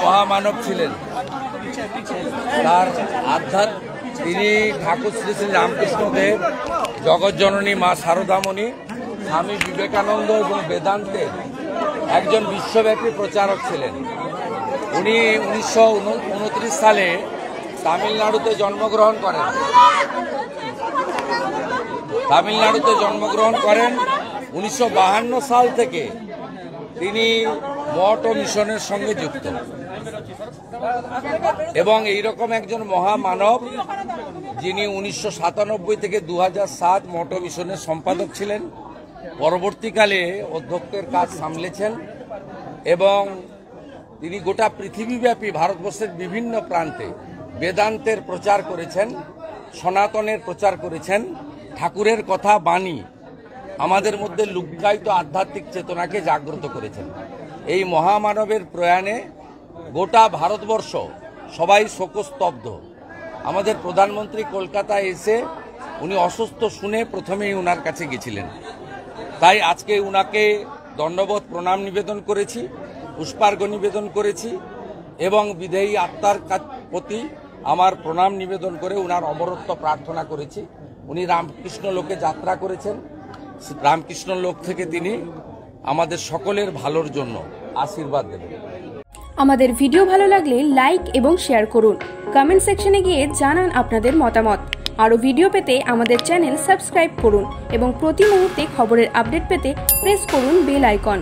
মহামানব ছিলেন। তার তিনি ঠাকুর শ্রী শ্রী রামকৃষ্ণদেব, জগৎজননী মা শারদামণি, স্বামী বিবেকানন্দ এবং বেদান্তের একজন বিশ্বব্যাপী প্রচারক ছিলেন। উনি 1929 সালে তামিলনাড়ুতে জন্মগ্রহণ করেন। 1952 সাল থেকে তিনি মঠ ও মিশনের সঙ্গে যুক্ত এবং এইরকম একজন মহামানব যিনি 1997 থেকে 2007 মঠ ও মিশনের সম্পাদক ছিলেন। পরবর্তীকালে অধ্যক্ষের কাজ সামলেছেন এবং তিনি গোটা পৃথিবীব্যাপী ভারতবর্ষের বিভিন্ন প্রান্তে বেদান্তের প্রচার করেছেন, সনাতনের প্রচার করেছেন, ঠাকুরের কথা বাণী আমাদের মধ্যে লুক্কায়িত আধ্যাত্মিক চেতনাকে জাগ্রত করেছেন। এই মহামানবের প্রয়াণে গোটা ভারতবর্ষ সবাই শোকস্তব্ধ। আমাদের প্রধানমন্ত্রী কলকাতায় এসে উনি অসুস্থ শুনে প্রথমেই উনার কাছে গেছিলেন। তাই আজকে উনাকে দণ্ডবোধ প্রণাম নিবেদন করেছি, পুষ্পার্ঘ্য নিবেদন করেছি এবং বিদেহী আত্মার প্রতি আমার প্রণাম নিবেদন করে উনার অমরত্ব প্রার্থনা করেছি। উনি রামকৃষ্ণ লোকে যাত্রা করেছেন, রামকৃষ্ণ লোক থেকে তিনি আমাদের সকলের ভালোর জন্য আশীর্বাদ দেবেন। আমাদের ভিডিও ভালো লাগলে লাইক এবং শেয়ার করুন। কমেন্ট সেকশনে গিয়ে জানান আপনাদের মতামত। আরও ভিডিও পেতে আমাদের চ্যানেল সাবস্ক্রাইব করুন এবং প্রতি মুহূর্তে খবরের আপডেট পেতে প্রেস করুন বেল আইকন।